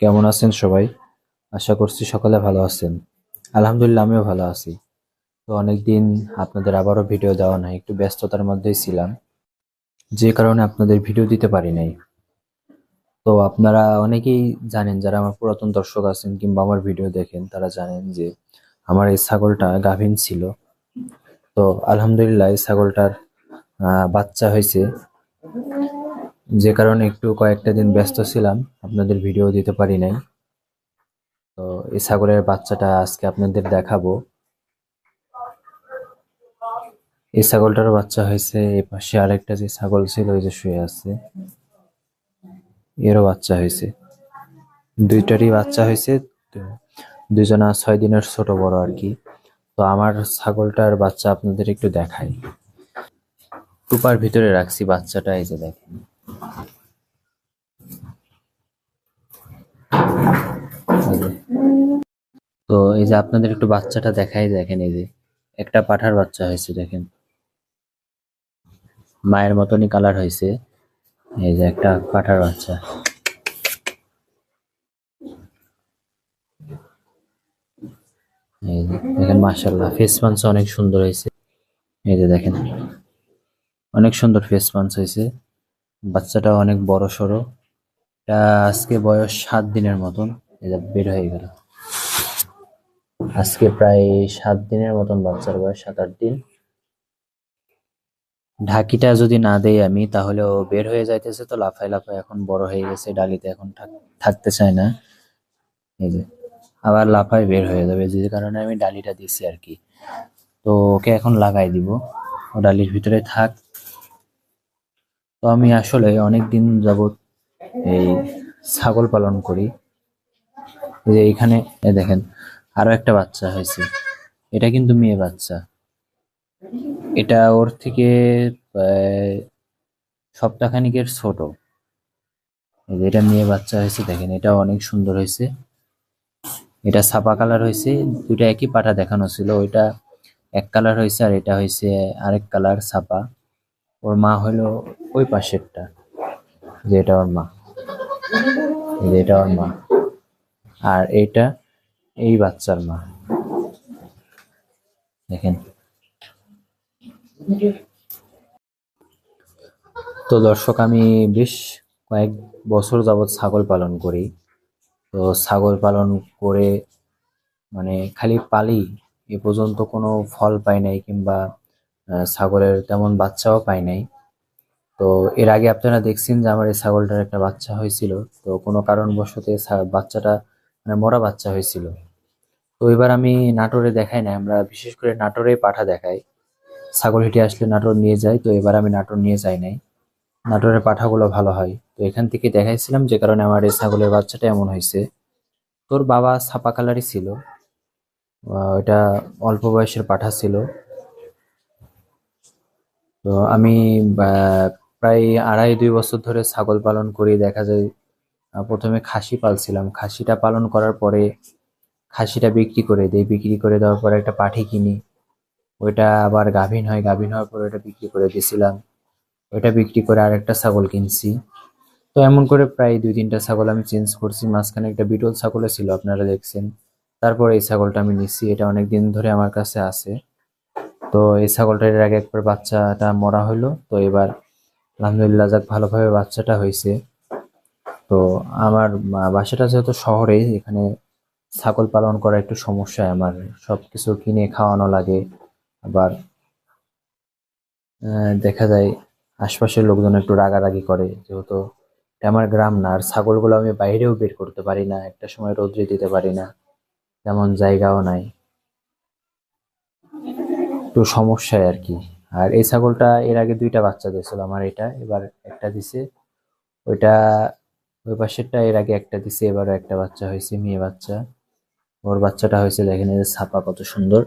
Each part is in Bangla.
কেমন আছেন সবাই? আশা করছি সকলে ভালো আছেন। আলহামদুলিল্লাহ আমিও ভালো আছি। তো অনেকদিন আপনাদের আবারও ভিডিও দেওয়া নাই, একটু ব্যস্ততার মধ্যেই ছিলাম, যে কারণে আপনাদের ভিডিও দিতে পারি নাই। তো আপনারা অনেকেই জানেন, যারা আমার পুরাতন দর্শক আছেন কিংবা আমার ভিডিও দেখেন তারা জানেন যে আমার এই ছাগলটা গাভীন ছিল। তো আলহামদুলিল্লাহ এই ছাগলটার বাচ্চা হয়েছে, যে কারণে একটু কয়েকটা দিন ব্যস্ত ছিলাম, আপনাদের ভিডিও দিতে পারি নাই। তো এই ছাগলের বাচ্চাটা আজকে আপনাদের দেখাবো। এই ছাগলটারও বাচ্চা হয়েছে। এ পাশে আরেকটা যে ছাগল ছিল ওই যে শুয়ে আছে, এরও বাচ্চা হয়েছে। দুইটারই বাচ্চা হয়েছে। তো দুজনা 6 দিনের ছোট বড় আর কি। তো আমার ছাগলটার বাচ্চা আপনাদের একটু দেখাই। টুপার ভিতরে রাখছি বাচ্চাটা, এই যে দেখেন। এই যে। তো এই যে আপনাদের একটু বাচ্চাটা দেখাই, দেখেন এই যে একটা পাঠার বাচ্চা হয়েছে দেখেন, মায়ের মতনই কালার হয়েছে। এই যে একটা পাঠার বাচ্চা, এই যে দেখেন, মাশাআল্লাহ ফেস পাঞ্চ অনেক সুন্দর হয়েছে। এই যে দেখেন, অনেক সুন্দর ফেস পাঞ্চ হয়েছে। বাচ্চাটা অনেক বড় সড়ো। এটা আজকে বয়স 7 দিনের মতন। এটা বের হয়ে গেল। আজকে প্রায় 7 দিনের মতন বাচ্চার বয়স, 7-8 দিন। ঢাকিটা যদি না দেই আমি তাহলে ও বের হয়ে যাইতেছে। তো লাফায় লাফায় এখন বড় হয়ে গেছে, ডালিতে এখন থাকতে চায় না। এই যে আবার লাফায় বের হয়ে যাবে, যে কারণে আমি ডালিটা দিছি আর কি। তো ওকে এখন লাগাই দিব, ও ডালির ভিতরে থাক। তো আমি আসলে অনেক দিন যাবত এই ছাগল পালন করি। এই যে এইখানে দেখেন আরো একটা বাচ্চা হয়েছে। এটা কিন্তু মেয়ে বাচ্চা। এটা ওর থেকে প্রায় সপ্তাহখানিকের ছোট। এই যে এটা মেয়ে বাচ্চা হয়েছে দেখেন, এটা অনেক সুন্দর হয়েছে। এটা ছাপা কালার হয়েছে। দুইটা একই পাঠা দেখানো ছিল, ওইটা এক কালার হয়েছে আর এটা হয়েছে আরেক কালার ছাপা। ওর মা হলো ওই পাশেরটা, যে এটা ওর মা। এই যে এটা ওর মা, আর এইটা এই বাচ্চার মা। দেখেন। তো দর্শক, আমি বেশ কয়েক বছর যাবৎ ছাগল পালন করি। তো ছাগল পালন করে মানে খালি পালি, এ পর্যন্ত কোনো ফল পাই নাই কিংবা ছাগলের তেমন বাচ্চাও পাই নাই। তো এর আগে আপনারা দেখছেন যে আমার এই ছাগলটার একটা বাচ্চা হয়েছিল। তো কোনো কারণবশত এই বাচ্চাটা মানে মরা বাচ্চা হয়েছিল। তো এবার আমি নাটোরে দেখাই না, আমরা বিশেষ করে নাটোরে পাঠা দেখাই। ছাগল হেঁটে আসলে নাটোর নিয়ে যাই। তো এবার আমি নাটোর নিয়ে যাই নাই, নাটোরের পাঠাগুলো ভালো হয়। তো এখান থেকে দেখাইছিলাম, যে কারণে আমার এই ছাগলের বাচ্চাটা এমন হয়েছে। তোর বাবা ছাপা কালারই ছিল। ওটা অল্প বয়সের পাঠা ছিল। তো আমি প্রায় 2.5-2 বছর ধরে ছাগল পালন করি। দেখা যায় প্রথমে খাসি পালছিলাম, খাসিটা পালন করার পরে খাসিটা বিক্রি করে দিই, বিক্রি করে দেওয়ার পরে একটা পাঠি কিনি। ওইটা আবার গাভীন হয়, গাভীন হওয়ার পরে ওটা বিক্রি করে দিয়েছিলাম। ওইটা বিক্রি করে আরেকটা ছাগল কিনছি। তো এমন করে প্রায় 2-3টা ছাগল আমি চেঞ্জ করছি। মাঝখানে একটা বিটল ছাগলে ছিল, আপনারা দেখছেন। তারপরে এই ছাগলটা আমি নিচ্ছি, এটা অনেক দিন ধরে আমার কাছে আছে। তো এই ছাগলটার এর আগে একবার বাচ্চাটা মরা হলো। তো এবার আলহামদুলিল্লাহ যাক ভালোভাবে বাচ্চাটা হয়েছে। তো আমার বাসাটা যেহেতু শহরে, এখানে ছাগল পালন করা একটু সমস্যা। আমার সবকিছু কিনে খাওয়ানো লাগে। আবার দেখা যায় আশপাশের লোকজন একটু রাগারাগি করে, যেহেতু এটা আমার গ্রাম না। আর ছাগলগুলো আমি বাইরেও বের করতে পারি না, একটা সময় রোদ্রে দিতে পারি না, তেমন জায়গাও নাই। একটু সমস্যায় আর কি। আর এই ছাগলটা এর আগে 2টা বাচ্চা দিয়েছিল আমার, এটা এবার একটা দিছে। ওইটা ওই পাশেরটা এর আগে একটা দিছে, এবারও একটা বাচ্চা হয়েছে, মেয়ে বাচ্চা। ওর বাচ্চাটা হয়েছে দেখেন, এই যে ছাপা কত সুন্দর।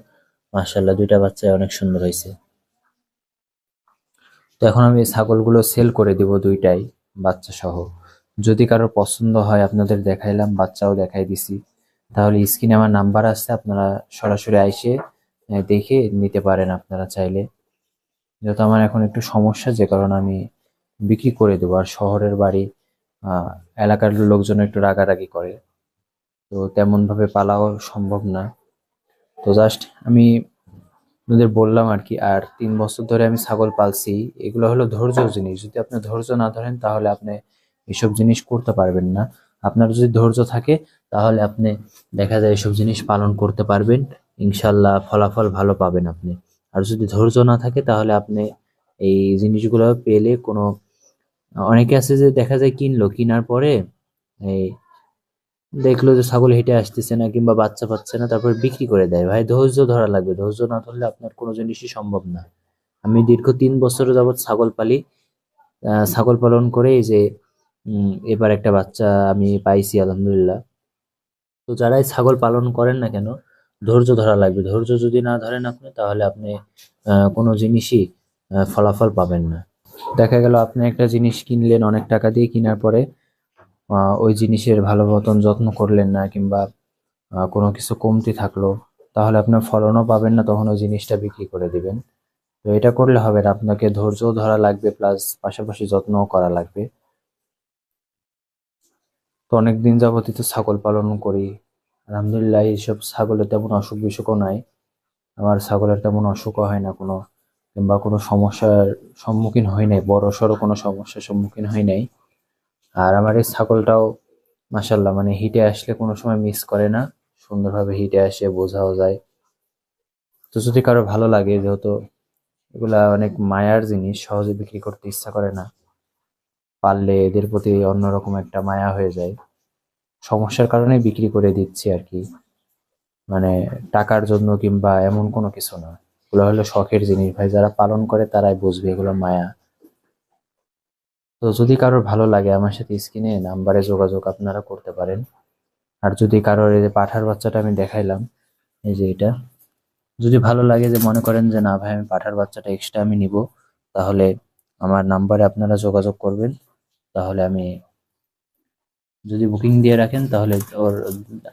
মাশাআল্লাহ 2টা বাচ্চা অনেক সুন্দর হয়েছে। তো এখন আমি এই ছাগলগুলো সেল করে দিব, 2টাই বাচ্চা সহ। যদি কারোর পছন্দ হয়, আপনাদের দেখাইলাম, বাচ্চাও দেখাই দিছি, তাহলে স্ক্রিনে আমার নাম্বার আছে, আপনারা সরাসরি আইসে দেখে নিতে পারেন আপনারা চাইলে। যেহেতু আমার এখন একটু সমস্যা, যে কারণে আমি বিক্রি করে দেবো। আর শহরের বাড়ি, আহ এলাকার লোকজন একটু রাগারাগি করে, তো তেমন ভাবে পালাও সম্ভব না। তো জাস্ট আমি আপনাদের বললাম আর কি। আর 3 বছর ধরে আমি ছাগল পালছি। এগুলো হলো ধৈর্যর জিনিস, যদি আপনি ধৈর্য না ধরেন তাহলে আপনি এসব জিনিস করতে পারবেন না। আপনার যদি ধৈর্য থাকে তাহলে আপনি দেখা যায় এসব জিনিস পালন করতে পারবেন, ইনশাল্লাহ ফলাফল ভালো পাবেন আপনি। আর যদি ধৈর্য না থাকে তাহলে আপনি এই জিনিসগুলো পেলে কোনো, অনেকে আছে যে দেখা যায় কিনলো, কেনার পরে এই দেখলো যে ছাগল হেঁটে আসতেছে না কিংবা বাচ্চা পাচ্ছে না, তারপর বিক্রি করে দেয়। ভাই ধৈর্য ধরা লাগবে, ধৈর্য না ধরলে আপনার কোনো জিনিসই সম্ভব না। আমি দীর্ঘ 3 বছর যাবৎ ছাগল পালি। ছাগল পালন করে এই যে এবার একটা বাচ্চা আমি পাইছি আলহামদুলিল্লাহ। তো যারাই ছাগল পালন করেন না কেন, ধৈর্য ধরা লাগবে। ধৈর্য যদি না ধরেন আপনি তাহলে আপনি কোনো জিনিসই ফলাফল পাবেন না। দেখা গেল আপনি একটা জিনিস কিনলেন অনেক টাকা দিয়ে, কেনার পরে ওই জিনিসের ভালো মতন যত্ন করলেন না কিংবা কোনো কিছু কমতি থাকলো, তাহলে আপনার ফলনও পাবেন না, তখন ওই জিনিসটা বিক্রি করে দিবেন। তো এটা করলে হবে না, আপনাকে ধৈর্যও ধরা লাগবে প্লাস পাশাপাশি যত্নও করা লাগবে। তো অনেক দিন যাবতই তো ছাগল পালন করি, আলহামদুলিল্লাহ। এইসব ছাগলের তেমন অসুখ বিসুখও নাই, আমার ছাগলের তেমন অসুখও হয় না কোনো, কিংবা কোনো সমস্যার সম্মুখীন হই নাই, বড় সড়ো কোনো সমস্যার সম্মুখীন হই নাই। আর আমার এই ছাগলটাও মাসাল্লাহ মানে হিটে আসলে কোনো সময় মিস করে না, সুন্দরভাবে হিটে আসে, বোঝাও যায়। তো যদি কারো ভালো লাগে, যেহেতু এগুলা অনেক মায়ার জিনিস, সহজে বিক্রি করতে ইচ্ছা করে না, পারলে এদের প্রতি অন্যরকম একটা মায়া হয়ে যায়। সমস্যার কারণে বিক্রি করে দিচ্ছি আর কি, মানে টাকার জন্য কিংবা এমন কোনো কিছু না। এগুলো হলো শখের জিনিস ভাই, যারা পালন করে তারাই বুঝবে এগুলো মায়া। তো যদি কারোর ভালো লাগে আমার সাথে স্ক্রিনে নাম্বারে যোগাযোগ আপনারা করতে পারেন। আর যদি কারোর এই যে পাঠার বাচ্চাটা আমি দেখাইলাম, এই যে এটা, যদি ভালো লাগে যে মনে করেন যে না ভাই আমি পাঠার বাচ্চাটা এক্সট্রা আমি নিব, তাহলে আমার নাম্বারে আপনারা যোগাযোগ করবেন। তাহলে আমি, যদি বুকিং দিয়ে রাখেন তাহলে ওর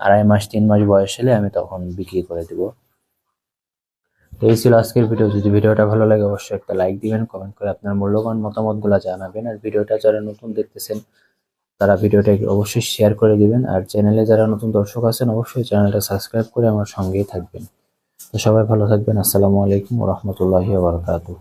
2.5 মাস 3 মাস বয়স হলে আমি তখন বিক্রি করে দিব। তো এই ছিল আজকের ভিডিও। যদি ভিডিওটা ভালো লাগে অবশ্যই একটা লাইক দিবেন, কমেন্ট করে আপনার মূল্যবান মতামতগুলো জানাবেন। আর ভিডিওটা যারা নতুন দেখতেছেন তারা ভিডিওটা অবশ্যই শেয়ার করে দিবেন। আর চ্যানেলে যারা নতুন দর্শক আছেন অবশ্যই চ্যানেলটা সাবস্ক্রাইব করে আমার সঙ্গেই থাকবেন। তো সবাই ভালো থাকবেন। আসসালামু আলাইকুম ওয়া রাহমাতুল্লাহি ওয়া বারাকাতুহু।